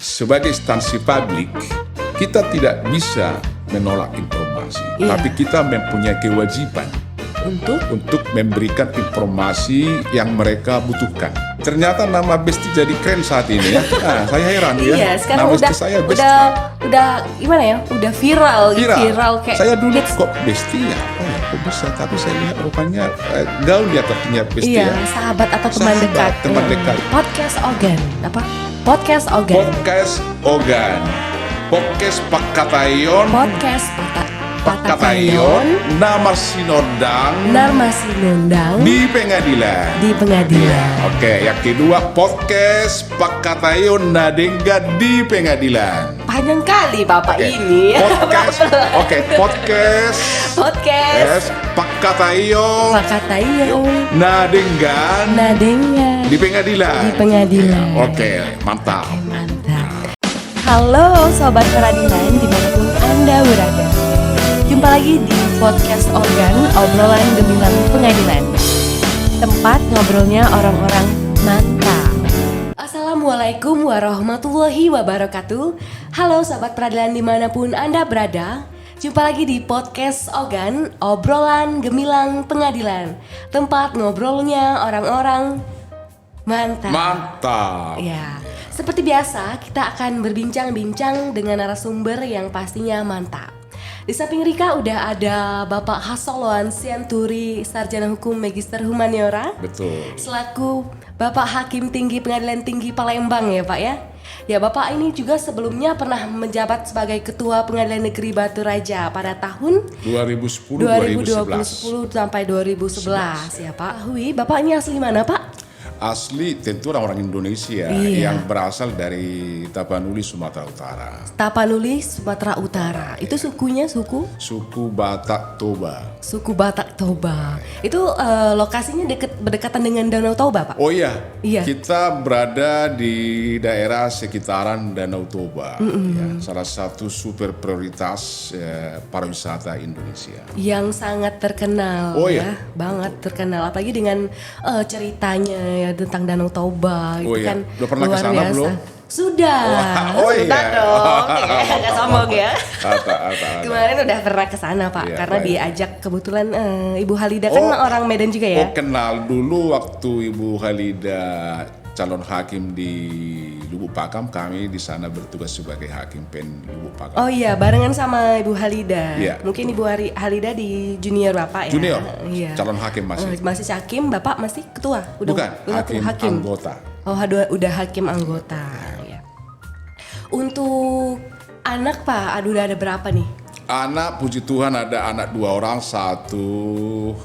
sebagai instansi publik, kita tidak bisa menolak informasi, tapi kita mempunyai kewajiban untuk memberikan informasi yang mereka butuhkan. Ternyata nama Besti jadi keren saat ini ya. Nah, saya heran ya. Iya, sekarang nama udah saya Besti. udah gimana ya? Udah viral kayak. Saya dulu kok Besti ya? Oh ya, kok bisa? Tapi saya lihat rupanya gaul ya artinya Besti Iya, ya. sahabat atau teman Sahabat, dekat. teman dekat. Podcast Ogan. Apa? Podcast Ogan. Podcast Ogan. Podcast Pakatayon. Podcast Pakatayon. Nama Sinodang. Nama Sinodang Di pengadilan. di pengadilan. Oke, yang kedua podcast Pakatayon Nadengga di pengadilan. Panjang kali Bapak ini. Podcast Podcast Pakatayon Pakatayon Nadengga Nadengga di pengadilan. di pengadilan. Oke, mantap. Mantap. Halo Sobat Peradilan dimanapun Anda berada. Jumpa lagi di Podcast Ogan, obrolan gemilang pengadilan. Tempat ngobrolnya orang-orang mantap. Assalamualaikum warahmatullahi wabarakatuh. Halo Sobat Peradilan dimanapun Anda berada. Jumpa lagi di Podcast Ogan, obrolan gemilang pengadilan. Tempat ngobrolnya orang-orang mantap. Mantap. Ya, seperti biasa kita akan berbincang-bincang dengan narasumber yang pastinya mantap. Di samping Rika udah ada Bapak Hasoloan Sianturi, Sarjana Hukum Magister Humaniora. Betul. Selaku Bapak Hakim Tinggi Pengadilan Tinggi Palembang ya Pak ya. Ya Bapak ini juga sebelumnya pernah menjabat sebagai Ketua Pengadilan Negeri Batu Raja pada tahun 2010 sampai 2011 ya Pak. Hui, Bapak ini asli mana Pak? Asli tentu orang Indonesia yang berasal dari Tapanuli, Sumatera Utara. Tapanuli, Sumatera Utara. Itu sukunya suku Batak Toba. Suku Batak Toba. Itu lokasinya berdekatan dengan Danau Toba, Pak? Oh iya. Iya. Kita berada di daerah sekitaran Danau Toba. Ya, salah satu super prioritas pariwisata Indonesia. Yang sangat terkenal banget terkenal. Apalagi dengan ceritanya ya tentang Danau Toba itu kan Udah pernah luar kesana biasa. belum? Sudah. Sudah dong. Agak sombong ya. Ada. Kemarin udah pernah ke sana, Pak, Iya, karena baik. diajak kebetulan Ibu Halida kan orang Medan juga ya. Oh, kenal dulu waktu Ibu Halida calon hakim di Lubuk Pakam, kami di sana bertugas sebagai hakim pen Lubuk Pakam. Oh iya, barengan sama Ibu Halida. Iya. Mungkin Ibu Halida di junior Bapak ya. Junior, Iya. calon hakim masih. Masih hakim, Bapak masih ketua. Bukan, hakim anggota. Oh, udah hakim anggota. Ya. Untuk anak Pak, udah ada berapa nih? Anak, puji Tuhan ada anak 2 orang, 1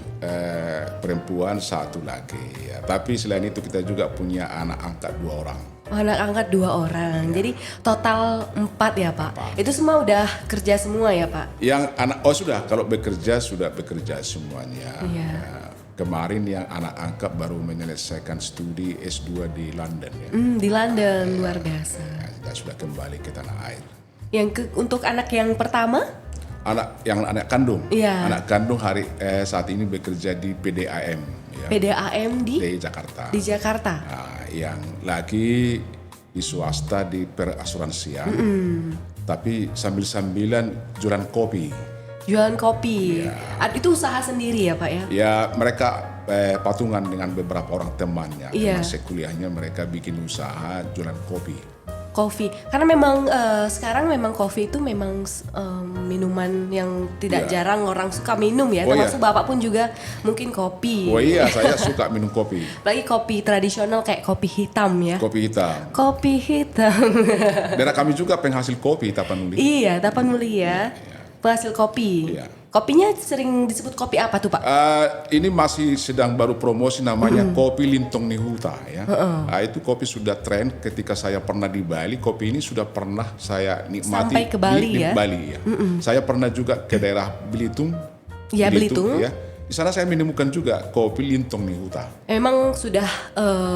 perempuan, 1 laki. Ya, tapi selain itu kita juga punya anak angkat 2 orang. Oh, anak angkat 2 orang. Jadi total 4 ya Pak. Itu semua udah kerja semua ya Pak? Yang anak sudah, kalau bekerja sudah bekerja semuanya. Iya. Ya, kemarin yang anak angkat baru menyelesaikan studi S2 di London ya. Di London, luar biasa. Dan sudah kembali ke tanah air. Untuk anak yang pertama? Anak kandung. Iya. Anak kandung saat ini bekerja di PDAM ya. PDAM di Jakarta. Di Jakarta. Nah, yang lagi di swasta di perasuransian. Tapi sambil-sambilan jualan kopi. Jualan kopi. Itu usaha sendiri ya Pak ya? Ya, mereka patungan dengan beberapa orang temannya. Iya. Masa kuliahnya mereka bikin usaha jualan kopi. Kopi, karena memang sekarang memang kopi itu memang minuman yang tidak jarang orang suka minum ya. Termasuk Bapak pun juga mungkin kopi. Oh iya, saya suka minum kopi. Lagi kopi tradisional kayak kopi hitam ya. Kopi hitam. Kopi hitam. Daerah kami juga penghasil kopi Tapanuli. Iya, Tapanuli ya. Penghasil kopi. Iya. Kopinya sering disebut kopi apa tuh Pak? Ini masih sedang baru promosi namanya kopi Lintong Nihuta ya. Itu kopi sudah tren ketika saya pernah di Bali. Kopi ini sudah pernah saya nikmati Sampai ke Bali di ya? Bali ya. Saya pernah juga ke daerah Belitung. Ya, Belitung. Ya. Di sana saya menemukan juga kopi Lintong Nihuta. Memang sudah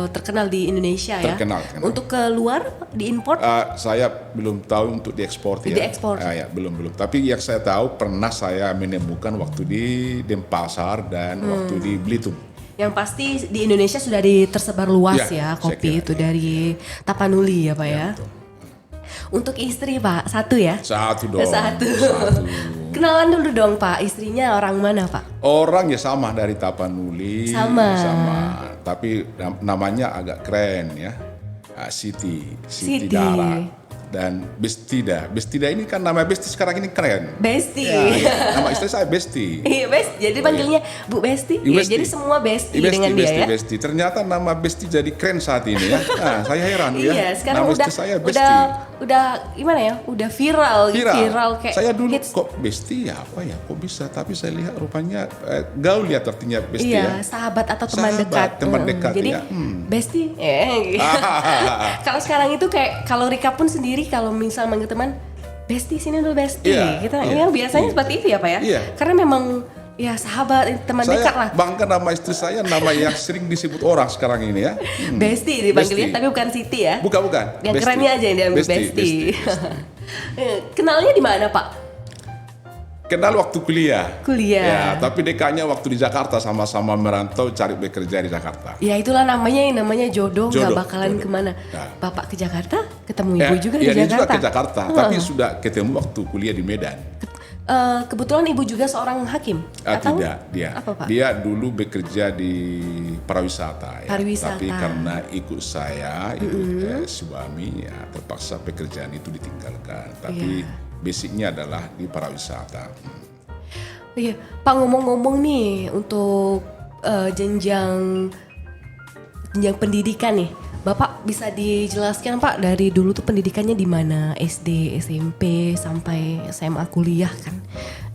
terkenal di Indonesia ya. Terkenal. Untuk keluar diimpor? Saya belum tahu untuk diekspor ya. Diekspor. Ya, belum. Tapi yang saya tahu pernah saya menemukan waktu di Denpasar dan waktu di Belitung. Yang pasti di Indonesia sudah tersebar luas ya kopi itu dari Tapanuli ya Pak ya. Betul. Untuk istri Pak, satu ya? Satu dong. Satu. Kenalan dulu dong Pak, istrinya orang mana Pak? Orang ya sama dari Tapanuli. Sama. Tapi namanya agak keren ya. Siti Dara. Dan Bestida. Bestida ini kan nama Besti sekarang ini keren. Besti. Ya. Nama istri saya Besti. Iya Besti. Jadi panggilnya Bu Besti. Iya, jadi semua Besti dengan dia ya. Besti. Ternyata nama Besti jadi keren saat ini ya. Nah, saya heran ya. Iya, sekarang nama istri saya Besti. udah gimana ya? Udah viral kayak saya dulu hits. kok Besti ya apa ya? Kok bisa? Tapi saya lihat rupanya gaul ya artinya Besti ya. Iya, sahabat atau teman dekat. Teman dekat jadi, ya. Besti. Kalau sekarang itu kayak kalau Rika pun sendiri kalau misal manggil teman Besti sini dulu Besti. Biasanya seperti itu ya Pak ya. Iya. Karena memang ya sahabat teman dekat lah. Saya bangga nama istri saya, nama yang sering disebut orang sekarang ini ya. Besti dipanggilnya, tapi bukan Siti ya. Bukan. Yang Besti. kerennya aja yang diambil Besti. Kenalnya di mana Pak? Kenal waktu kuliah. Kuliah. Ya, tapi dekatnya waktu di Jakarta sama-sama merantau cari bekerja di Jakarta. Ya itulah namanya jodoh. Gak bakalan kemana. Nah. Bapak ke Jakarta, ketemu ibu juga di Jakarta. Iya, dia juga ke Jakarta, tapi sudah ketemu waktu kuliah di Medan. Kebetulan ibu juga seorang hakim? Atau? Tidak, dia. Apa, Pak? Dia dulu bekerja di pariwisata. Ya. Pariwisata. Tapi karena ikut suami, ya terpaksa pekerjaan itu ditinggalkan. Tapi basicnya adalah di pariwisata. Iya, Pak ngomong-ngomong nih untuk jenjang pendidikan nih. Bapak bisa dijelaskan Pak dari dulu tuh pendidikannya di mana? SD, SMP sampai SMA kuliah kan?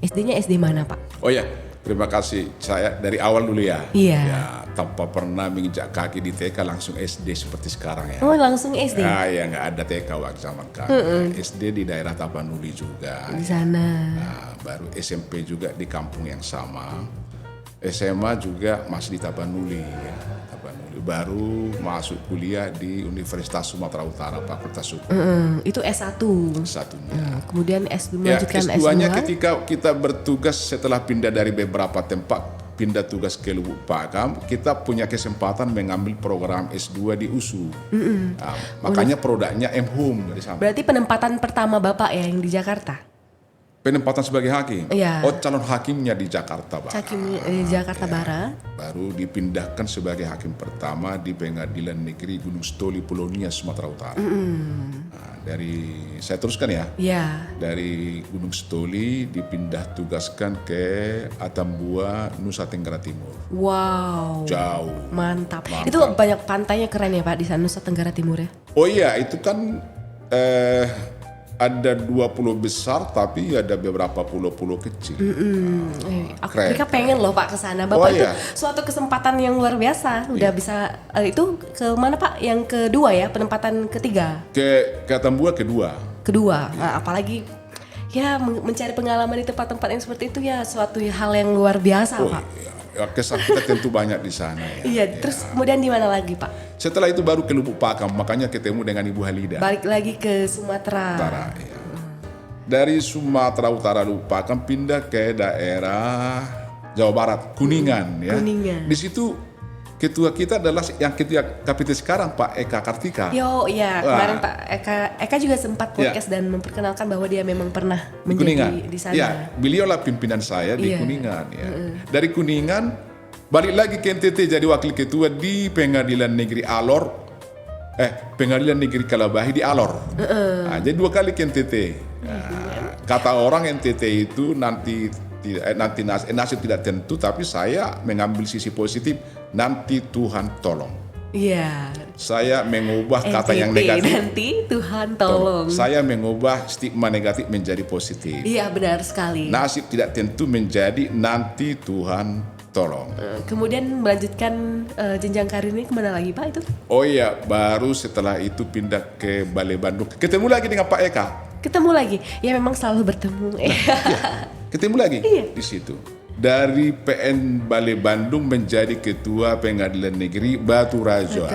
SD-nya SD mana Pak? Oh ya, terima kasih. Saya dari awal dulu ya. Iya. Ya, tanpa pernah menginjak kaki di TK langsung SD seperti sekarang ya. Oh langsung SD? Ya nggak ada TK waktu zaman kami. SD di daerah Tapanuli juga. Di sana. Nah, baru SMP juga di kampung yang sama. SMA juga masih di Tapanuli ya. Baru masuk kuliah di Universitas Sumatera Utara, Fakultas Hukum. Itu S1. Satunya. Kemudian melanjutkan S2-nya S2. ketika kita bertugas setelah pindah dari beberapa tempat, pindah tugas ke Lubuk Pakam, kita punya kesempatan mengambil program S2 di USU. Nah, makanya produknya M-Hum dari sana. Berarti penempatan pertama Bapak ya yang di Jakarta? Penempatan sebagai hakim. Iya. Oh, calon hakimnya di Jakarta Barat. Hakim di Jakarta Barat. Baru dipindahkan sebagai hakim pertama di Pengadilan Negeri Gunung Stoli Pulau Nias Sumatera Utara. Nah, saya teruskan ya. Iya. Dari Gunung Stoli dipindah tugaskan ke Atambua, Nusa Tenggara Timur. Wow. Jauh. Mantap. Itu banyak pantainya keren ya Pak di sana Nusa Tenggara Timur ya? Oh iya, itu kan ada 2 pulau besar tapi ada beberapa pulau-pulau kecil. Mereka pengen loh Pak ke sana. Bapak itu suatu kesempatan yang luar biasa. Udah bisa itu ke mana Pak? Yang kedua ya, penempatan ketiga. Ke Atambua kedua. Nah, apalagi ya mencari pengalaman di tempat-tempat yang seperti itu ya suatu hal yang luar biasa Pak. Iya. Ya, kesan kita tentu banyak di sana ya. Iya, terus kemudian di mana lagi Pak? Setelah itu baru ke Lubuk Pakam, makanya ketemu dengan Ibu Halida. Balik lagi ke Sumatera. Ya. Dari Sumatera Utara Lubuk Pakam pindah ke daerah Jawa Barat, Kuningan ya. Kuningan. Di situ ketua kita adalah yang ketua KPT sekarang Pak Eka Kartika. Kemarin Pak Eka juga sempat podcast dan memperkenalkan bahwa dia memang pernah menjadi di sana. Ya, beliau lah pimpinan saya di Kuningan ya. Dari Kuningan balik lagi ke NTT jadi wakil ketua di Pengadilan Negeri Pengadilan Negeri Kalabahi di Alor. Nah, jadi 2 kali ke NTT. Nah, kata orang NTT itu nanti nasib tidak tentu, tapi saya mengambil sisi positif, nanti Tuhan tolong. Iya. Saya mengubah kata yang negatif. Nanti Tuhan tolong. Saya mengubah stigma negatif menjadi positif. Iya benar sekali. Nasib tidak tentu menjadi nanti Tuhan tolong. Kemudian melanjutkan jenjang karir ini kemana lagi Pak itu? Oh iya, baru setelah itu pindah ke Balai Bandung. Ketemu lagi dengan Pak Eka. Ketemu lagi? Ya memang selalu bertemu. Ketemu lagi di situ. Dari PN Balai Bandung menjadi ketua Pengadilan Negeri Batu Raja.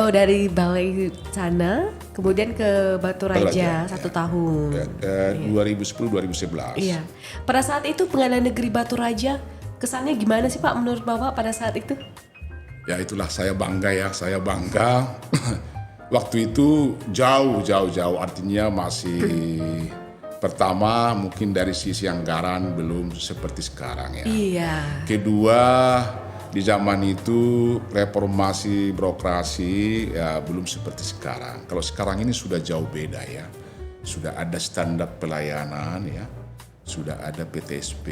Oh, dari Balai sana kemudian ke Batu Raja 1 tahun. 2010-2011. Iya. Pada saat itu Pengadilan Negeri Batu Raja kesannya gimana sih Pak menurut Bapak pada saat itu? Ya itulah saya bangga. Waktu itu jauh artinya masih pertama mungkin dari sisi anggaran belum seperti sekarang ya. Iya. Kedua, di zaman itu reformasi birokrasi ya belum seperti sekarang. Kalau sekarang ini sudah jauh beda ya. Sudah ada standar pelayanan ya. Sudah ada PTSP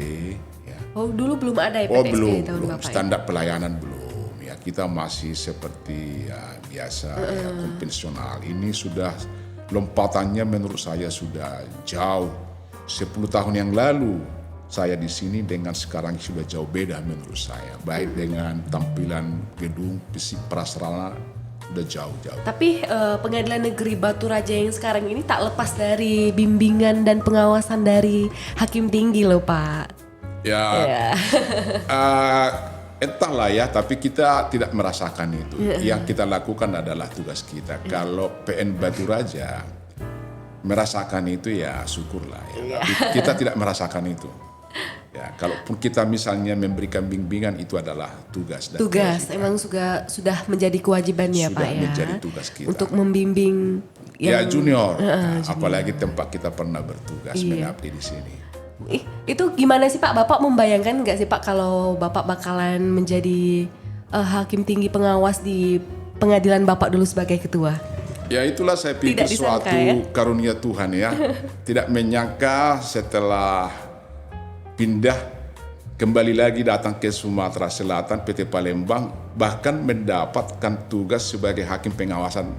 ya. Oh, dulu belum ada ya PTSP Oh belum, tahun belum. Bapak ya? Standar pelayanan belum. Ya kita masih seperti ya, biasa ya, konvensional. Ini sudah lompatannya menurut saya sudah jauh. 10 tahun yang lalu saya di sini dengan sekarang sudah jauh beda menurut saya. Baik dengan tampilan gedung, fisik, prasarana udah jauh. Tapi Pengadilan Negeri Batu Raja yang sekarang ini tak lepas dari bimbingan dan pengawasan dari Hakim Tinggi loh Pak. Ya, entahlah ya, tapi kita tidak merasakan itu. Yang kita lakukan adalah tugas kita. Kalau PN Batu Raja merasakan itu ya syukurlah ya. Tapi kita tidak merasakan itu. Ya, kalaupun kita misalnya memberikan bimbingan itu adalah tugas dan Tugas, emang sudah menjadi kewajiban ya Pak ya. Sudah menjadi tugas kita. Untuk membimbing ya yang junior. Nah, apalagi tempat kita pernah bertugas mengabdi di sini. Itu gimana sih Pak? Bapak membayangkan nggak sih Pak kalau Bapak bakalan menjadi hakim tinggi pengawas di pengadilan Bapak dulu sebagai ketua? Ya itulah saya pikir Tidak disangka, suatu ya? karunia Tuhan ya. Tidak menyangka setelah pindah kembali lagi datang ke Sumatera Selatan PT Palembang bahkan mendapatkan tugas sebagai hakim pengawasan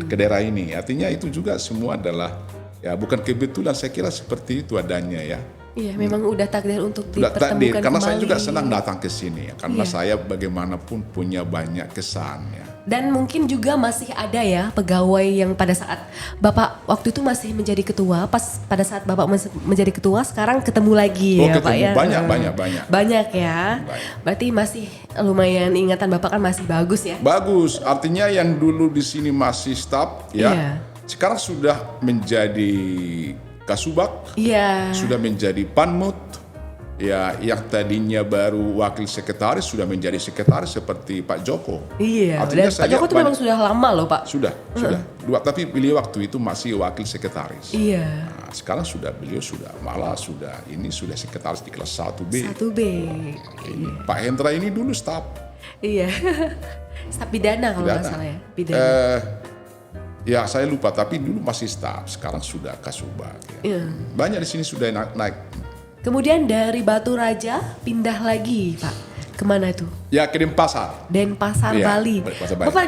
ke daerah ini. Artinya itu juga semua adalah ya bukan kebetulan, saya kira seperti itu adanya ya. Iya, memang udah takdir untuk Udah takdir, dipertemukan karena kembali. saya juga senang datang ke sini ya, karena Iya. saya bagaimanapun punya banyak kesan ya. Dan mungkin juga masih ada ya pegawai yang pada saat Bapak waktu itu masih menjadi ketua, pas pada saat Bapak menjadi ketua sekarang ketemu lagi Oh, ya ketemu. Pak ya. Banyak. Banyak ya. Berarti masih lumayan ingatan Bapak kan masih bagus ya. Bagus, artinya yang dulu di sini masih staf ya, Iya. sekarang sudah menjadi kasubag, Iya. sudah menjadi panmut, ya yang tadinya baru wakil sekretaris sudah menjadi sekretaris seperti Pak Joko. Iya. Artinya Dan Pak Joko itu memang sudah lama loh Pak. Sudah. Tapi beliau waktu itu masih wakil sekretaris. Iya. Nah, sekarang beliau sudah sekretaris di kelas 1B. 1B. Ini Pak Hendra ini dulu staf. Iya. Staf pidana kalau nggak Pidana. salah ya. Pidana. Ya saya lupa, tapi dulu masih staf, sekarang sudah kasubag. Ya. Iya. Banyak di sini sudah naik. Kemudian dari Batu Raja pindah lagi Pak. Kemana itu? Ya ke Denpasar. Denpasar, Iya, Bali. Denpasar, Bali. Bapak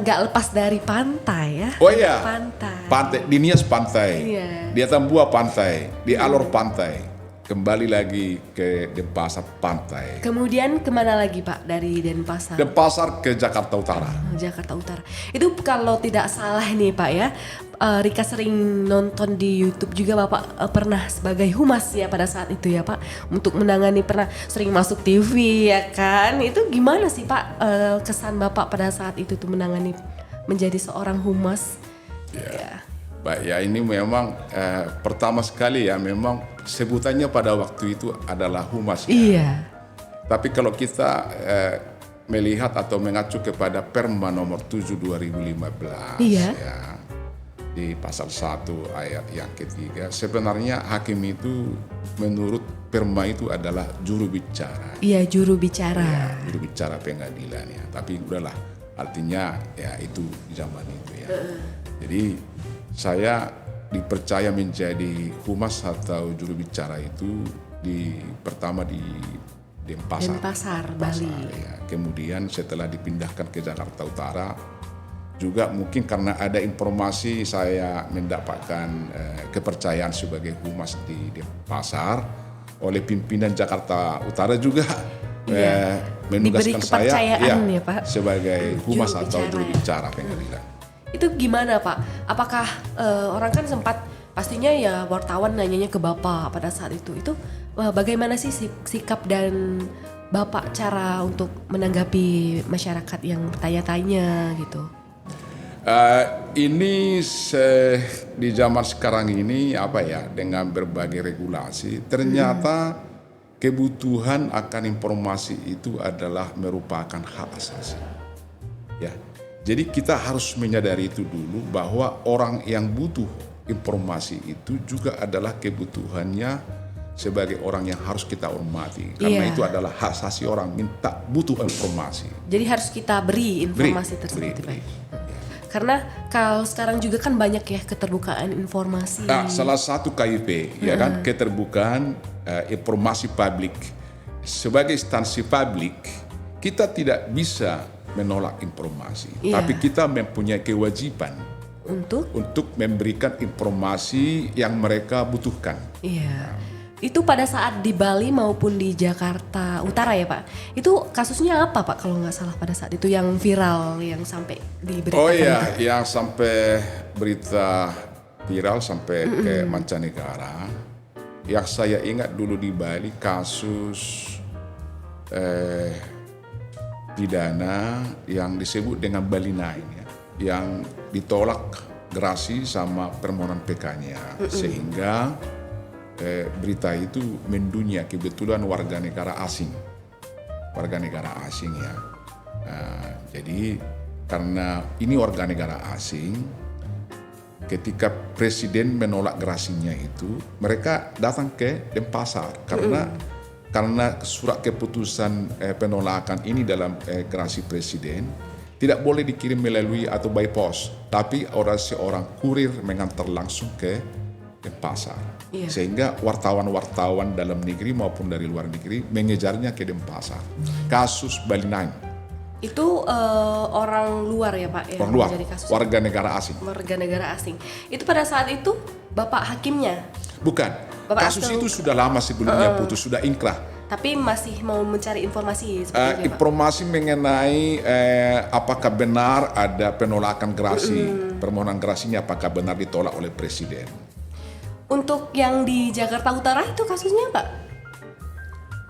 nggak lepas dari pantai ya? Oh iya. Pantai. Di Nias pantai. Iya. Di Atambua pantai. Di Alor pantai. Kembali lagi ke Denpasar pantai. Kemudian kemana lagi Pak dari Denpasar? Denpasar ke Jakarta Utara. Jakarta Utara. Itu kalau tidak salah nih Pak ya, Rika sering nonton di YouTube juga Bapak pernah sebagai humas ya pada saat itu ya Pak, untuk menangani, pernah sering masuk TV ya kan. Itu gimana sih Pak kesan Bapak pada saat itu tuh menangani menjadi seorang humas? Ya. Baik ya, ini memang pertama sekali ya memang sebutannya pada waktu itu adalah humas. Ya. Iya. Tapi kalau kita melihat atau mengacu kepada Perma nomor 7 2015 Iya. ya, di pasal 1 ayat yang ketiga, sebenarnya hakim itu menurut Perma itu adalah juru bicara. Iya, juru bicara. Ya, juru bicara pengadilan ya. Tapi udahlah, artinya ya itu zaman itu ya. Jadi saya dipercaya menjadi humas atau juru bicara itu pertama di Denpasar, Bali. ya. Kemudian setelah dipindahkan ke Jakarta Utara, juga mungkin karena ada informasi saya mendapatkan kepercayaan sebagai humas di Denpasar oleh pimpinan Jakarta Utara juga menugaskan Diberi saya kepercayaan ya, Pak. sebagai humas Juru atau bicara, juru ya. bicara pengadilan. Itu gimana Pak? Apakah orang kan sempat pastinya ya wartawan nanyanya ke Bapak pada saat itu. Itu bagaimana sih sikap dan Bapak cara untuk menanggapi masyarakat yang bertanya-tanya gitu? Ini di zaman sekarang ini dengan berbagai regulasi ternyata kebutuhan akan informasi itu adalah merupakan hak asasi. Ya, Jadi kita harus menyadari itu dulu bahwa orang yang butuh informasi itu juga adalah kebutuhannya sebagai orang yang harus kita hormati. Karena itu adalah hak asasi orang minta butuh informasi. Jadi harus kita beri informasi tersebut. Pak. Karena kalau sekarang juga kan banyak ya keterbukaan informasi. Salah satu KIP ya kan, keterbukaan informasi publik. Sebagai instansi publik kita tidak bisa menolak informasi, tapi kita mempunyai kewajiban untuk memberikan informasi yang mereka butuhkan. Iya. Itu pada saat di Bali maupun di Jakarta Utara ya Pak. Itu kasusnya apa Pak kalau nggak salah pada saat itu yang viral yang sampai diberitakan? Oh iya, yang sampai berita viral sampai ke mancanegara. Yang saya ingat dulu di Bali kasus pidana yang disebut dengan Bali 9 ya, yang ditolak gerasi sama permohonan PK-nya, sehingga berita itu mendunia. Kebetulan warga negara asing ya. Jadi karena ini warga negara asing, ketika presiden menolak gerasinya itu, mereka datang ke Denpasar karena surat keputusan penolakan ini dalam gerasi presiden tidak boleh dikirim melalui atau by post, tapi seorang kurir mengantar langsung ke Denpasar. Sehingga wartawan-wartawan dalam negeri maupun dari luar negeri mengejarnya ke Denpasar. Kasus Bali 9. Itu orang luar ya Pak? Orang luar, warga negara asing. Warga negara asing. Itu pada saat itu Bapak hakimnya? Bukan. Kasus itu sudah lama sebelumnya putus, sudah inkrah. Tapi masih mau mencari informasi seperti informasi mengenai apakah benar ada penolakan gerasi, permohonan gerasinya apakah benar ditolak oleh presiden. Untuk yang di Jakarta Utara itu kasusnya Pak?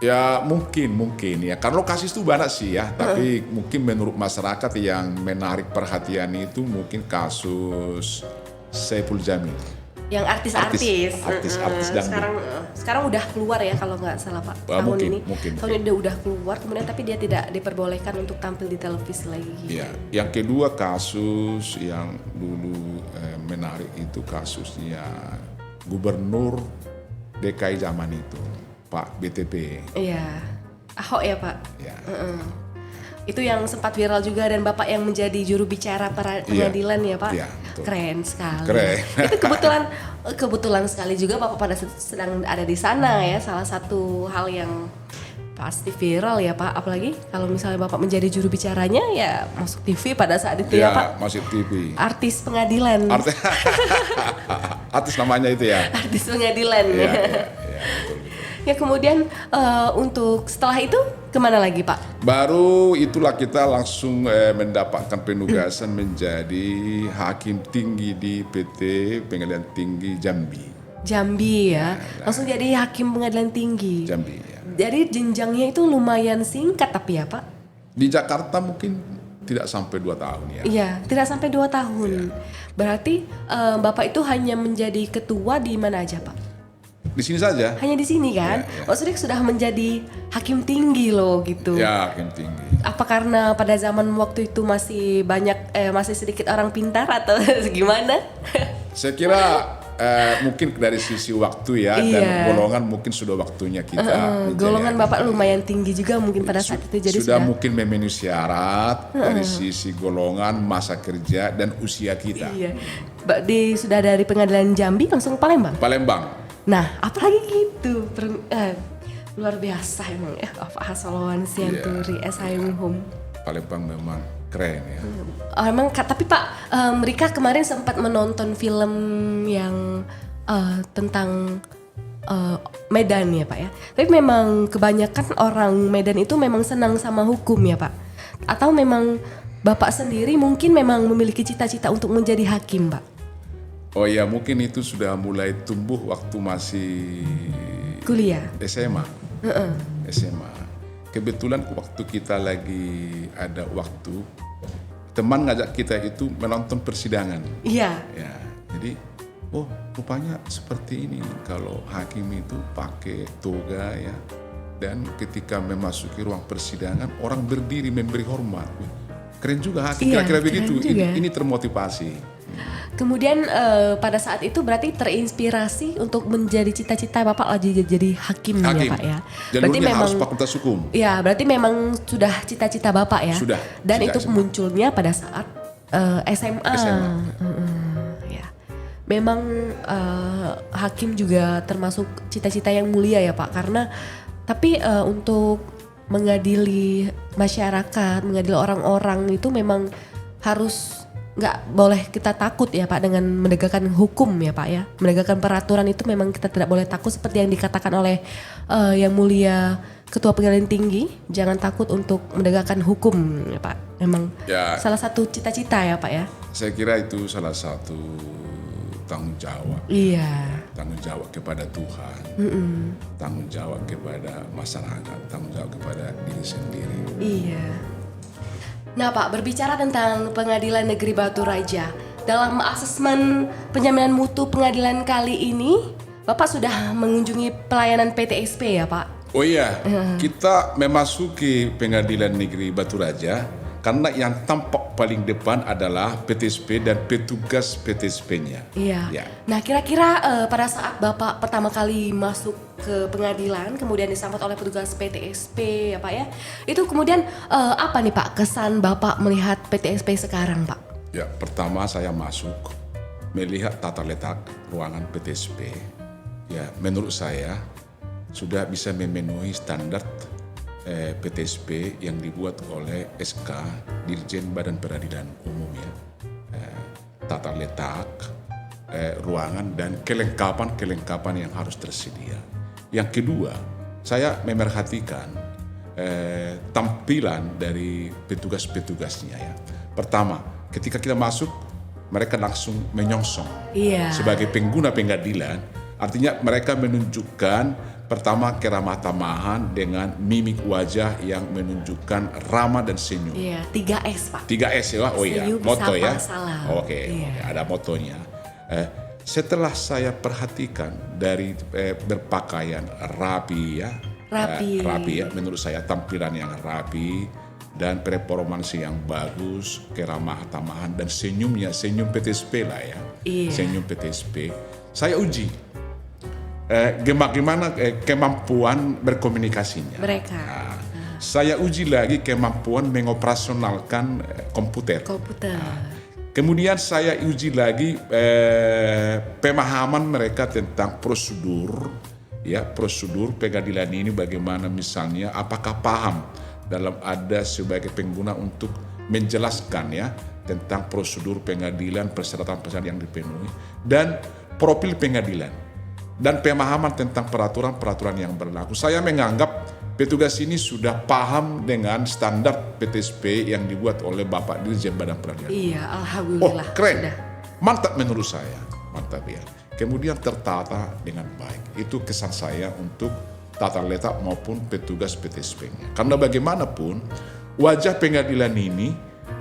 Ya mungkin ya, karena lokasi itu banyak sih ya, tapi mungkin menurut masyarakat yang menarik perhatian itu mungkin kasus Saiful Jamil. Yang artis-artis dan sekarang udah keluar ya kalau nggak salah Pak, tahun ini udah keluar, kemudian tapi dia tidak diperbolehkan untuk tampil di televisi lagi. Ya, yang kedua kasus yang dulu menarik itu kasusnya Gubernur DKI zaman itu Pak BTP. Iya, Ahok ya Pak. Ya. Itu yang sempat viral juga dan Bapak yang menjadi juru bicara pengadilan ya Pak. Iya, keren sekali. Keren. Itu kebetulan sekali juga Bapak pada sedang ada di sana ya. Salah satu hal yang pasti viral ya Pak. Apalagi kalau misalnya Bapak menjadi juru bicaranya ya masuk TV pada saat itu ya Pak. Masuk TV. Artis pengadilan. Artis namanya itu ya. Artis pengadilan. Iya, betul. Ya kemudian untuk setelah itu kemana lagi Pak? Baru itulah kita langsung mendapatkan penugasan menjadi hakim tinggi di PT Pengadilan Tinggi Jambi. Jambi ya, langsung jadi hakim pengadilan tinggi. Jambi ya. Jadi jenjangnya itu lumayan singkat tapi ya Pak? Di Jakarta mungkin tidak sampai 2 tahun ya. Iya, tidak sampai 2 tahun. Ya. Berarti Bapak itu hanya menjadi ketua di mana aja Pak? Di sini saja. Hanya di sini kan? Ya. Maksudnya sudah menjadi hakim tinggi loh gitu. Ya, hakim tinggi. Apa karena pada zaman waktu itu masih masih sedikit orang pintar atau gimana? Saya kira mungkin dari sisi waktu ya, dan golongan mungkin sudah waktunya kita. Golongan Bapak lumayan tinggi juga mungkin pada saat itu. Jadi sudah mungkin memenuhi syarat dari sisi golongan, masa kerja dan usia kita. Iya. Sudah dari pengadilan Jambi langsung Palembang. Palembang. Nah, apalagi gitu, luar biasa emang ya, Pak Hasoloan Sianturi, SIM. Palembang memang keren ya. Emang, tapi Pak, mereka kemarin sempat menonton film yang tentang Medan ya Pak ya. Tapi memang kebanyakan orang Medan itu memang senang sama hukum ya Pak. Atau memang Bapak sendiri mungkin memang memiliki cita-cita untuk menjadi hakim Pak? Oh ya, mungkin itu sudah mulai tumbuh waktu masih kuliah SMA. SMA. Kebetulan waktu kita lagi ada waktu, teman ngajak kita itu menonton persidangan. Iya. Ya, jadi rupanya seperti ini kalau hakim itu pakai toga ya, dan ketika memasuki ruang persidangan orang berdiri memberi hormat. keren juga hakim, Iya, kira-kira keren begitu. juga. Ini termotivasi. Kemudian pada saat itu berarti terinspirasi untuk menjadi cita-cita Bapak jadi hakim ya Hakim. Pak ya. Jalurnya harus fakultas hukum. Ya, berarti memang sudah cita-cita Bapak ya. Sudah. Dan sejak itu SMA. munculnya pada saat SMA. Ya. Memang hakim juga termasuk cita-cita yang mulia ya Pak, karena tapi untuk mengadili masyarakat, mengadili orang-orang itu memang harus nggak boleh kita takut ya Pak dengan menegakkan hukum ya Pak ya. Menegakkan peraturan itu memang kita tidak boleh takut seperti yang dikatakan oleh yang mulia Ketua Pengadilan Tinggi, jangan takut untuk menegakkan hukum ya Pak. Memang salah satu cita-cita ya Pak ya. Saya kira itu salah satu tanggung jawab. Iya. Tanggung jawab kepada Tuhan, tanggung jawab kepada masyarakat, tanggung jawab kepada diri sendiri. Iya. Nah Pak, berbicara tentang Pengadilan Negeri Batu Raja, dalam asesmen penjaminan mutu pengadilan kali ini, Bapak sudah mengunjungi pelayanan PTSP ya Pak? Oh iya, kita memasuki Pengadilan Negeri Batu Raja karena yang tampak paling depan adalah PTSP dan petugas PTSP-nya. Iya. Ya. Nah kira-kira pada saat Bapak pertama kali masuk ke pengadilan, kemudian disambut oleh petugas PTSP ya Pak ya, itu kemudian apa nih Pak kesan Bapak melihat PTSP sekarang Pak? Ya, pertama saya masuk melihat tata letak ruangan PTSP. Ya, menurut saya sudah bisa memenuhi standar PTSP yang dibuat oleh SK Dirjen Badan Peradilan Umum ya. Tata letak, ruangan dan kelengkapan yang harus tersedia. Yang kedua, saya memerhatikan tampilan dari petugas-petugasnya ya. Pertama, ketika kita masuk, mereka langsung menyongsong. Sebagai pengguna pengadilan, artinya mereka menunjukkan pertama keramah tamahan dengan mimik wajah yang menunjukkan ramah dan senyum. Iya, 3S Pak. 3S ya, oh iya, Senyum, moto sapa, ya. salam. Oke, ada motonya. Setelah saya perhatikan dari berpakaian rapi ya, rapi ya, menurut saya tampilan yang rapi dan performansi yang bagus, keramah tamahan dan senyumnya, senyum PTSP lah ya, senyum PTSP. Saya uji gimana kemampuan berkomunikasinya. Mereka. Nah, saya uji lagi kemampuan mengoperasionalkan komputer. Kemudian saya uji lagi pemahaman mereka tentang prosedur, ya prosedur pengadilan ini bagaimana misalnya, apakah paham dalam ada sebagai pengguna untuk menjelaskan ya tentang prosedur pengadilan, persyaratan-persyaratan yang dipenuhi dan profil pengadilan dan pemahaman tentang peraturan-peraturan yang berlaku. Saya menganggap petugas ini sudah paham dengan standar PTSP yang dibuat oleh Bapak Dirjen Badan Peradilan. Iya, alhamdulillah. Oh, keren. Sudah. Mantap menurut saya. Mantap ya. Kemudian tertata dengan baik. Itu kesan saya untuk tata letak maupun petugas PTSP-nya. Karena bagaimanapun wajah pengadilan ini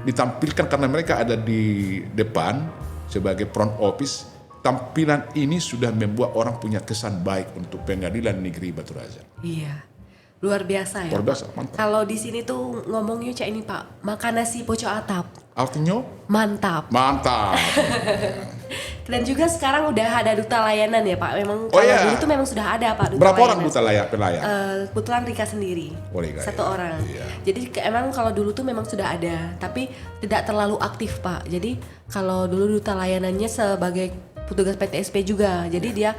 ditampilkan karena mereka ada di depan sebagai front office. Tampilan ini sudah membuat orang punya kesan baik untuk Pengadilan Negeri Batu Raja. Iya, luar biasa ya. Luar biasa, mantap. Kalau di sini tuh ngomongnya cak ini Pak, makan nasi pocok atap. Artinya? Mantap. Mantap. Dan juga sekarang udah ada duta layanan ya Pak. Memang kalau dulu tuh memang sudah ada Pak duta Berapa layanan. orang duta pelayan? Kebetulan Rika sendiri. Rika, satu orang. Iya. Jadi emang kalau dulu tuh memang sudah ada, tapi tidak terlalu aktif Pak. Jadi kalau dulu duta layanannya sebagai petugas PTSP juga. Jadi dia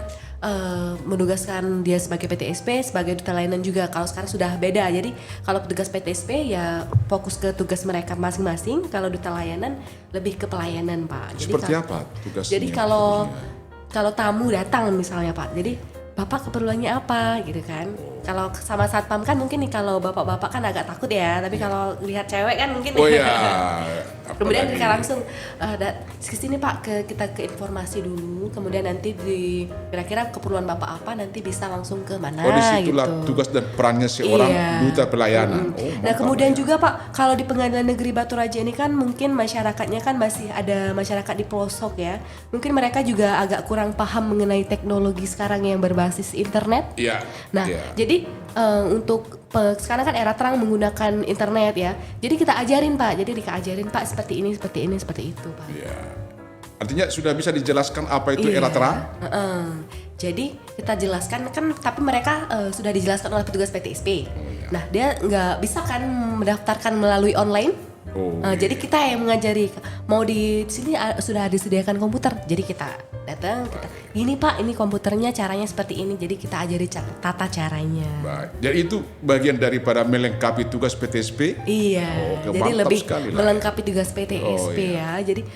menugaskan dia sebagai PTSP, sebagai duta layanan juga. Kalau sekarang sudah beda. Jadi kalau petugas PTSP ya fokus ke tugas mereka masing-masing. Kalau duta layanan lebih ke pelayanan Pak. Jadi Seperti apa tugasnya? Jadi kalau tamu datang misalnya Pak, jadi Bapak keperluannya apa gitu kan. Kalau sama satpam kan mungkin nih kalau bapak-bapak kan agak takut ya, tapi kalau lihat cewek kan mungkin. Oh iya. Kemudian kita langsung kesini Pak, kita ke informasi dulu, kemudian nanti kira-kira keperluan Bapak apa, nanti bisa langsung ke mana Oh, disitulah gitu. tugas dan perannya seorang duta pelayanan. Nah kemudian juga Pak, kalau di Pengadilan Negeri Batu Raja ini kan mungkin masyarakatnya kan masih ada masyarakat di pelosok ya. Mungkin mereka juga agak kurang paham mengenai teknologi sekarang yang berbasis internet. Iya. Nah, jadi Jadi sekarang kan era terang menggunakan internet ya. Jadi kita ajarin Pak. Jadi Rika ajarin Pak seperti ini, seperti itu Pak. Iya. Artinya sudah bisa dijelaskan apa itu era terang? Jadi kita jelaskan kan, tapi mereka sudah dijelaskan oleh petugas PTSP. Nah dia nggak bisa kan mendaftarkan melalui online. Jadi kita yang mengajari, mau di sini sudah disediakan komputer, jadi kita datang, gini Pak, ini komputernya caranya seperti ini, jadi kita ajari tata caranya. Baik. Jadi itu bagian daripada melengkapi tugas PTSP. Iya, jadi lebih melengkapi tugas PTSP ya. Jadi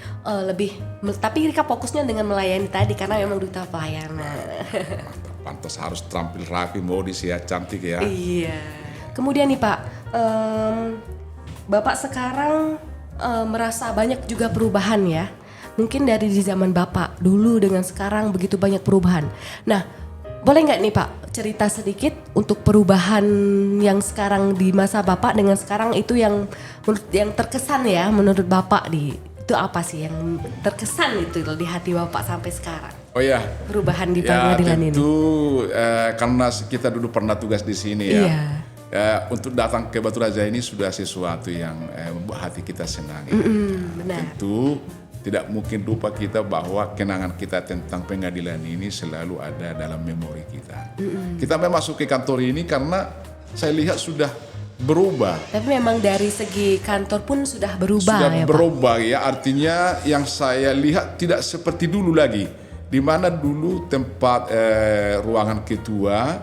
tapi Rika fokusnya dengan melayani tadi karena memang duta pelayanan. Pantas harus tampil rapi, modis ya, cantik ya. Iya. Kemudian nih Pak, Bapak sekarang merasa banyak juga perubahan ya. Mungkin dari di zaman Bapak dulu dengan sekarang begitu banyak perubahan. Nah, boleh nggak nih Pak cerita sedikit untuk perubahan yang sekarang di masa Bapak dengan sekarang itu yang terkesan ya menurut Bapak itu apa sih yang terkesan itu di hati Bapak sampai sekarang? Oh ya. Perubahan di pengadilan ini. Tentu karena kita dulu pernah tugas di sini ya. Iya. Untuk datang ke Batu Raja ini sudah sesuatu yang membuat hati kita senang. Benar. Tentu tidak mungkin lupa kita bahwa kenangan kita tentang pengadilan ini selalu ada dalam memori kita. Kita memasuki kantor ini karena saya lihat sudah berubah. Tapi memang dari segi kantor pun sudah berubah sudah ya berubah Pak? Ya, artinya yang saya lihat tidak seperti dulu lagi. Di mana dulu tempat ruangan ketua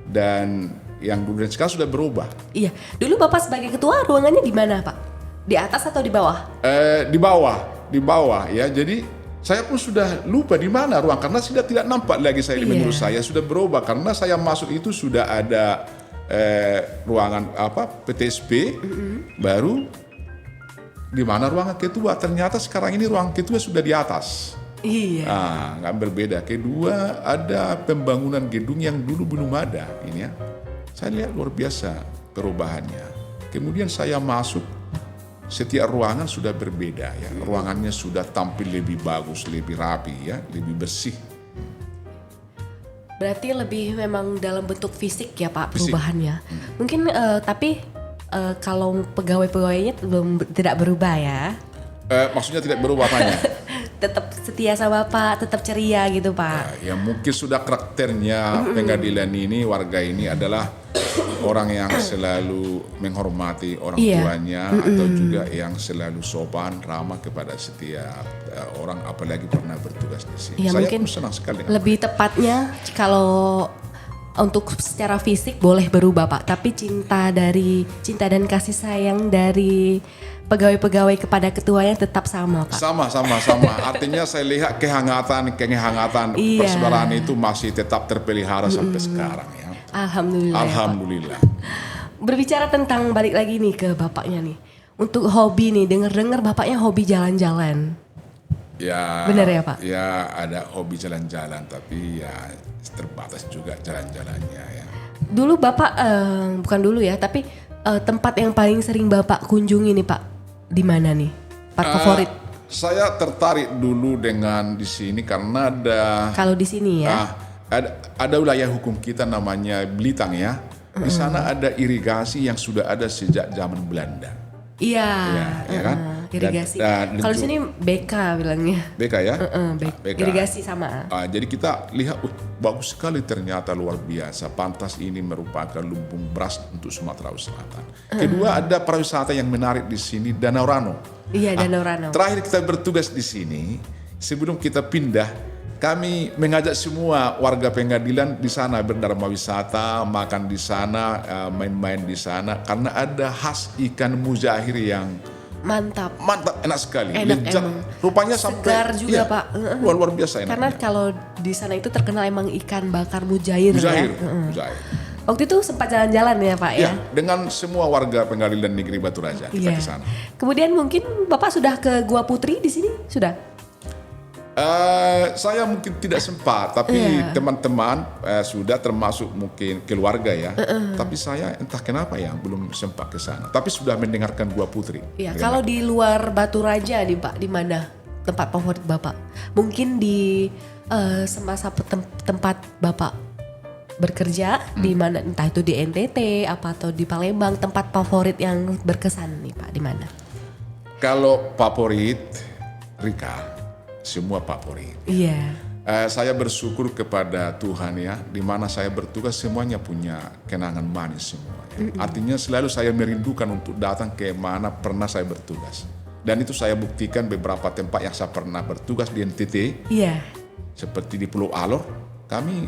dan yang dulu dan sekarang sudah berubah. Iya, dulu Bapak sebagai ketua ruangannya di mana Pak? Di atas atau di bawah? Di bawah ya. Jadi saya pun sudah lupa di mana ruang karena sudah tidak nampak lagi menurut saya sudah berubah karena saya masuk itu sudah ada ruangan PTSP baru di mana ruangan ketua. Ternyata sekarang ini ruang ketua sudah di atas. Iya. Nggak berbeda. Kedua ada pembangunan gedung yang dulu belum ada ini ya. Saya lihat luar biasa perubahannya. Kemudian saya masuk, setiap ruangan sudah berbeda ya. Ruangannya sudah tampil lebih bagus, lebih rapi ya, lebih bersih. Berarti lebih memang dalam bentuk fisik ya Pak perubahannya. Mungkin tapi kalau pegawai-pegawainya tidak berubah ya. Maksudnya tidak berubah apanya? Tetap setia sama Bapak, tetap ceria gitu Pak. Ya mungkin sudah karakternya pengadilan ini, warga ini adalah orang yang selalu menghormati orang tuanya atau juga yang selalu sopan, ramah kepada setiap orang, apalagi pernah bertugas di sini. Ya, saya mungkin pun senang sekali. Lebih tepatnya kalau untuk secara fisik boleh berubah Pak, tapi cinta dan kasih sayang dari pegawai-pegawai kepada ketuanya tetap sama Pak. Sama. Artinya saya lihat kehangatan persaudaraan itu masih tetap terpelihara sampai sekarang ya. Alhamdulillah. Ya, berbicara tentang balik lagi nih ke bapaknya nih. Untuk hobi nih, dengar Bapaknya hobi jalan-jalan. Ya. Benar ya Pak? Ya ada hobi jalan-jalan tapi ya terbatas juga jalan-jalannya ya. Dulu Bapak, bukan dulu ya, tapi tempat yang paling sering Bapak kunjungi nih Pak, di mana nih? Tempat favorit? Saya tertarik dulu dengan di sini karena ada. Kalau di sini ya? Ada wilayah hukum kita namanya Blitang ya. Di sana ada irigasi yang sudah ada sejak zaman Belanda. Iya. Ya kan? Irigasi. Kalau di sini BK bilangnya. BK ya? BK. Irigasi sama. Jadi kita lihat, bagus sekali ternyata, luar biasa. Pantas ini merupakan lumbung beras untuk Sumatera Selatan. Kedua ada pariwisata yang menarik di sini, Danau Rano. Iya, Danau Rano. Terakhir kita bertugas di sini, sebelum kita pindah, kami mengajak semua warga pengadilan di sana berdharma wisata, makan di sana, main-main di sana, karena ada khas ikan mujahir yang mantap, enak sekali, lezat. Rupanya segar sampai juga Pak. Luar biasa enak. Karena kalau di sana itu terkenal emang ikan bakar mujair. Mujair. Waktu itu sempat jalan-jalan ya Pak ya? Dengan semua warga pengadilan negeri Batu Raja kita ke sana. Kemudian mungkin Bapak sudah ke Gua Putri di sini? Sudah? Saya mungkin tidak sempat, tapi teman-teman sudah, termasuk mungkin keluarga ya. Tapi saya entah kenapa ya belum sempat ke sana. Tapi sudah mendengarkan Gua Putri. Iya, kalau di luar Batu Raja nih Pak, di mana tempat favorit Bapak? Mungkin di semasa tempat Bapak bekerja di mana, entah itu di NTT apa atau di Palembang, tempat favorit yang berkesan nih Pak di mana? Kalau favorit Rika, semua favorit. Iya. Saya bersyukur kepada Tuhan ya, di mana saya bertugas semuanya punya kenangan manis semua. Ya. Artinya selalu saya merindukan untuk datang ke mana pernah saya bertugas. Dan itu saya buktikan beberapa tempat yang saya pernah bertugas di NTT. Iya. Seperti di Pulau Alor, kami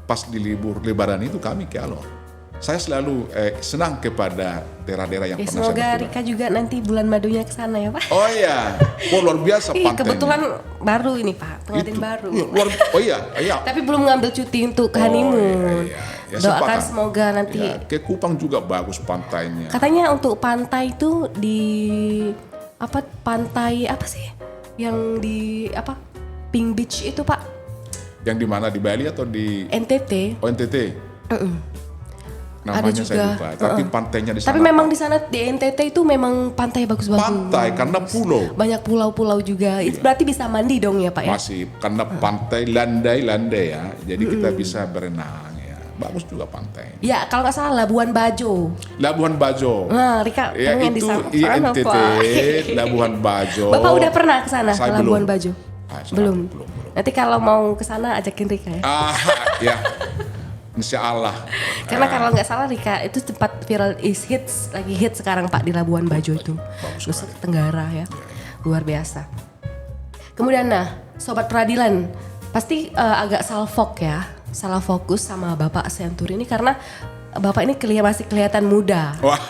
pas di libur Lebaran itu kami ke Alor. Saya selalu senang kepada daerah-daerah yang pernah saya Semoga bertugas. Rika juga nanti bulan madunya ke sana ya Pak. Oh iya, luar biasa pantainya. Kebetulan baru ini Pak, pengantin baru. Oh iya. Tapi belum ngambil cuti untuk honeymoon. Iya. Ya, Doakan sepakat. semoga nanti. Ya, ke Kupang juga bagus pantainya. Katanya untuk pantai itu di pantai apa sih? Yang di Pink Beach itu Pak? Yang di mana, di Bali atau di NTT. NTT? Namanya Ada juga. saya lupa. Tapi pantainya di sana. Tapi memang di sana di NTT itu memang pantai bagus-bagus. Pantai karena pulau. Banyak pulau-pulau juga. Itu berarti bisa mandi dong ya Pak ya? Masih karena pantai landai ya. Jadi kita bisa berenang ya. Bagus juga pantai. Ya kalau nggak salah Labuan Bajo. Labuan Bajo. Nah, Rika Ya pengen di itu sana NTT, Pak. Labuan Bajo. Bapak udah pernah ke sana ke Saya Labuan belum. Bajo? Saya Belum. belum. Nanti kalau mau ke sana ajakin Rika ya. Ya. Insya Allah. Karena kalau nggak salah Rika itu tempat viral lagi hits sekarang Pak di Labuan Bajo itu. Nusa Tenggara ya. Luar biasa. Kemudian Sobat Peradilan pasti agak salah fokus sama Bapak Sianturi ini karena Bapak ini masih kelihatan muda. Wah,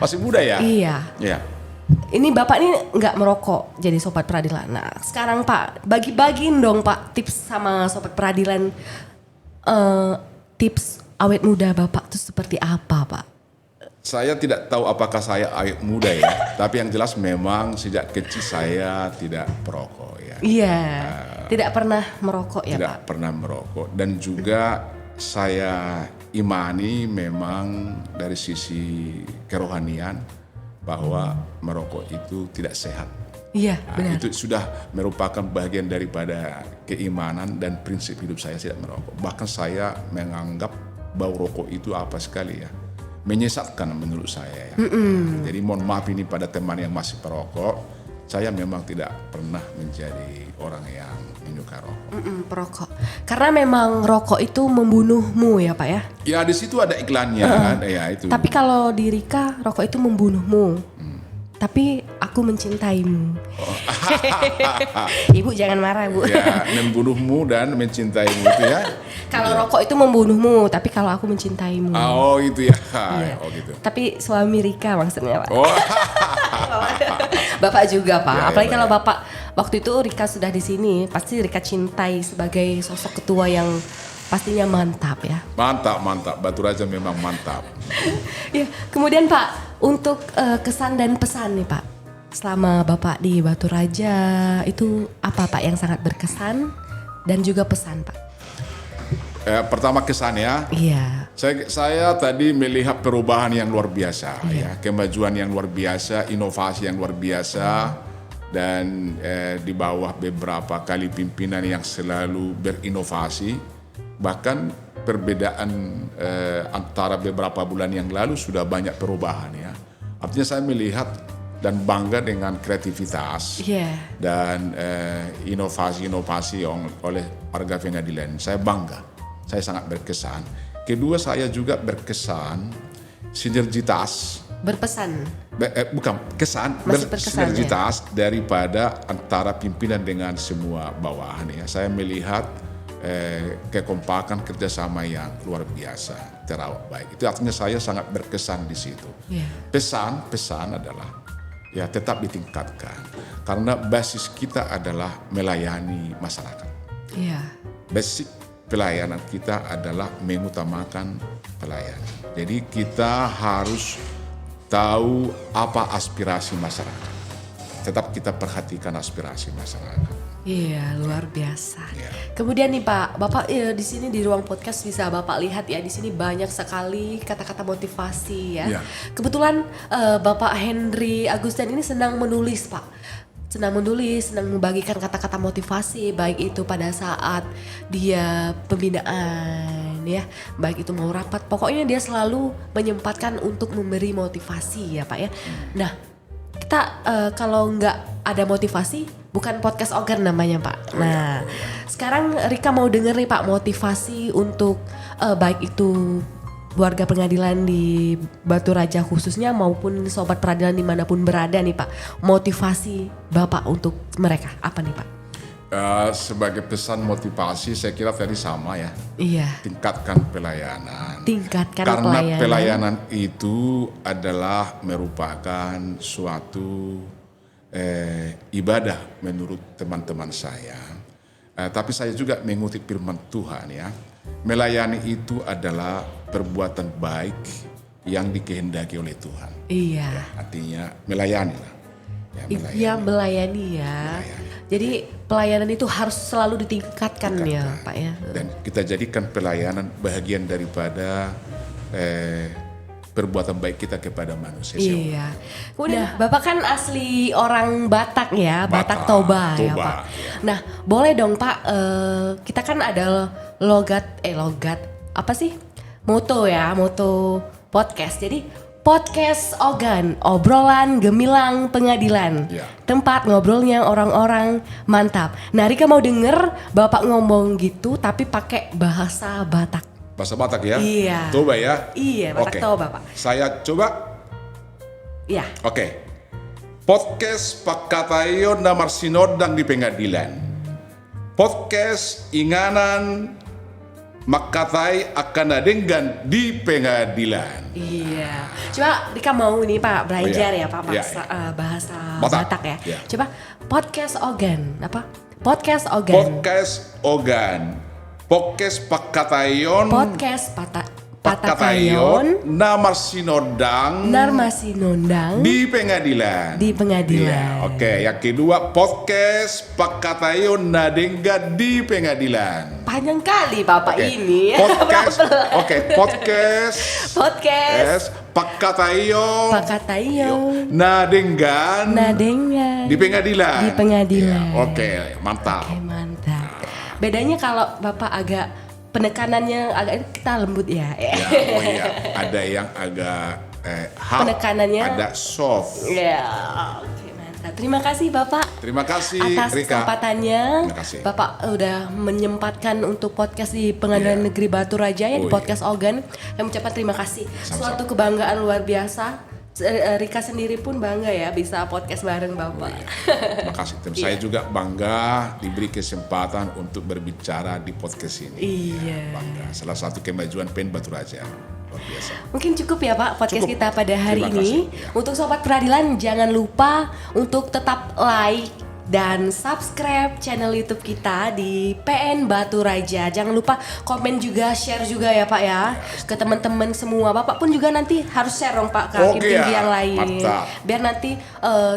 masih muda ya? Iya. Iya. Ini Bapak ini nggak merokok jadi Sobat Peradilan. Nah sekarang Pak bagi-bagiin dong Pak tips sama Sobat Peradilan. Tips awet muda Bapak itu seperti apa Pak? Saya tidak tahu apakah saya awet muda ya, tapi yang jelas memang sejak kecil saya tidak perokok ya. Iya, tidak pernah merokok ya Tidak Pak? pernah merokok dan juga saya imani memang dari sisi kerohanian bahwa merokok itu tidak sehat. Iya, Nah, benar. itu sudah merupakan bagian daripada keimanan dan prinsip hidup saya tidak merokok. Bahkan saya menganggap bau rokok itu apa sekali ya, menyesatkan menurut saya ya. Jadi mohon maaf ini pada teman yang masih perokok, saya memang tidak pernah menjadi orang yang menyukai rokok. Perokok. Karena memang rokok itu membunuhmu ya Pak ya? Ya di situ ada iklannya kan, ya itu. Tapi kalau di Rika rokok itu membunuhmu. Tapi aku mencintaimu. Ibu jangan marah Bu. Ya membunuhmu dan mencintaimu itu ya. Kalau rokok itu membunuhmu, tapi kalau aku mencintaimu. Oh itu ya. Iya. Oh gitu. Tapi suami Rika maksudnya Pak. Oh. Bapak juga Pak. Ya, Apalagi ya, kalau Bapak waktu itu Rika sudah di sini, pasti Rika cintai sebagai sosok ketua yang pastinya mantap ya. Mantap. Batu Raja memang mantap. Ya, kemudian Pak, untuk kesan dan pesan nih Pak, selama Bapak di Batu Raja itu apa Pak yang sangat berkesan dan juga pesan Pak? Pertama kesan ya. Iya. Saya tadi melihat perubahan yang luar biasa ya, kemajuan yang luar biasa, inovasi yang luar biasa dan di bawah beberapa kali pimpinan yang selalu berinovasi. Bahkan perbedaan antara beberapa bulan yang lalu sudah banyak perubahan ya. Artinya saya melihat dan bangga dengan kreativitas dan inovasi-inovasi oleh warga Venadilen. Saya bangga, saya sangat berkesan. Kedua saya juga berkesan sinergitas. Berpesan. Bukan kesan, Masih berkesan, bersinergitas daripada antara pimpinan dengan semua bawahan ya. Saya melihat kekompakan kerjasama yang luar biasa, terawat baik. Itu artinya saya sangat berkesan di situ. Pesan adalah ya tetap ditingkatkan karena basis kita adalah melayani masyarakat. Basic pelayanan kita adalah mengutamakan pelayanan. Jadi kita harus tahu apa aspirasi masyarakat. Tetap kita perhatikan aspirasi masyarakat. Iya, luar biasa. Kemudian nih Pak, Bapak di sini di ruang podcast bisa Bapak lihat ya, di sini banyak sekali kata-kata motivasi ya. Kebetulan Bapak Henry Agustian ini sedang menulis Pak. senang menulis, senang membagikan kata-kata motivasi, baik itu pada saat dia pembinaan ya, baik itu mau rapat, pokoknya dia selalu menyempatkan untuk memberi motivasi ya Pak ya. Nah kita kalau nggak ada motivasi, bukan podcast organ namanya Pak. Nah sekarang Rika mau denger nih Pak, motivasi untuk baik itu warga pengadilan di Batu Raja khususnya maupun sobat peradilan dimanapun berada nih Pak, motivasi Bapak untuk mereka apa nih Pak? Sebagai pesan motivasi saya kira tadi sama ya. Iya. Tingkatkan pelayanan. Karena pelayanan itu adalah merupakan suatu ibadah menurut teman-teman saya. Tapi saya juga mengutip firman Tuhan ya. Melayani itu adalah perbuatan baik yang dikehendaki oleh Tuhan. Iya. Ya, artinya melayani lah. Ya, melayani ya. Melayani. Jadi pelayanan itu harus selalu ditingkatkan ya Pak ya. Dan kita jadikan pelayanan bagian daripada perbuatan baik kita kepada manusia. Iya. Udah, Bapak kan asli orang Batak ya, Batak Toba ya Pak. Ya. Nah, boleh dong Pak, kita kan ada logat apa sih? Moto ya, moto podcast. Jadi podcast Ogan, obrolan gemilang pengadilan. Ya. Tempat ngobrolnya orang-orang mantap. Nah, Rika mau denger Bapak ngomong gitu tapi pakai bahasa Batak. Bahasa Batak ya? Iya. Toba ya? Iya, Batak Toba Pak. Saya coba. Iya. Oke. Podcast Pakatayo Namar Sinodang di pengadilan. Podcast Inganan Makatai akan adenggan di pengadilan. Iya. Coba Rika mau nih Pak belajar ya Pak bahasa Batak ya. Iya. Coba podcast Ogan apa? Podcast Ogan. Podcast Ogan. Podcast Pakatayon. Podcast Patatayon. Namar Sinodang. Di pengadilan. Iya. Oke, yang kedua podcast Pakatayon Nadengga di pengadilan. Panjang kali Bapak ini. Podcast Pakatayon Nadenggan di pengadilan. Ya, oke, mantap. Oke, mantap. Bedanya kalau Bapak agak penekanannya agak kita lembut ya. Iya, ada yang agak hard, penekanannya ada soft. Ya, oke mantap. Terima kasih Bapak. Terima kasih atas Rika. kesempatannya. Terima kasih. Bapak udah menyempatkan untuk podcast di Pengadilan Negeri Batu Raja ya, di podcast Ogan. Saya mengucapkan terima kasih. Sama-sama. Suatu kebanggaan luar biasa. Rika sendiri pun bangga ya bisa podcast bareng Bapak. Terima kasih. Saya juga bangga diberi kesempatan untuk berbicara di podcast ini. Iya. Bangga. Salah satu kemajuan PEN Batu Raja. Luar biasa. Mungkin cukup ya Pak podcast kita pada hari Terima ini. kasih. Ya. Untuk Sobat Peradilan jangan lupa untuk tetap like dan subscribe channel YouTube kita di PN Batu Raja. Jangan lupa komen juga, share juga ya Pak ya ke teman-teman semua. Bapak pun juga nanti harus share dong Pak ke hakim-hakim yang lain. Mantap. Biar nanti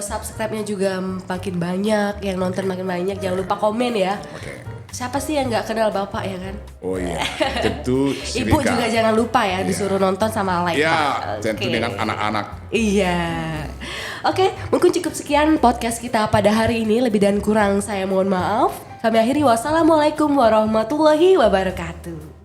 subscribe-nya juga makin banyak, yang nonton makin banyak. Jangan lupa komen ya. Oke. Siapa sih yang nggak kenal Bapak ya kan? Oh iya, tentu si Ibu Rika. juga jangan lupa ya disuruh nonton sama like Ya, Pak. tentu Oke. dengan anak-anak. Iya. Oke, mungkin cukup sekian podcast kita pada hari ini. Lebih dan kurang saya mohon maaf. Kami akhiri, wassalamualaikum warahmatullahi wabarakatuh.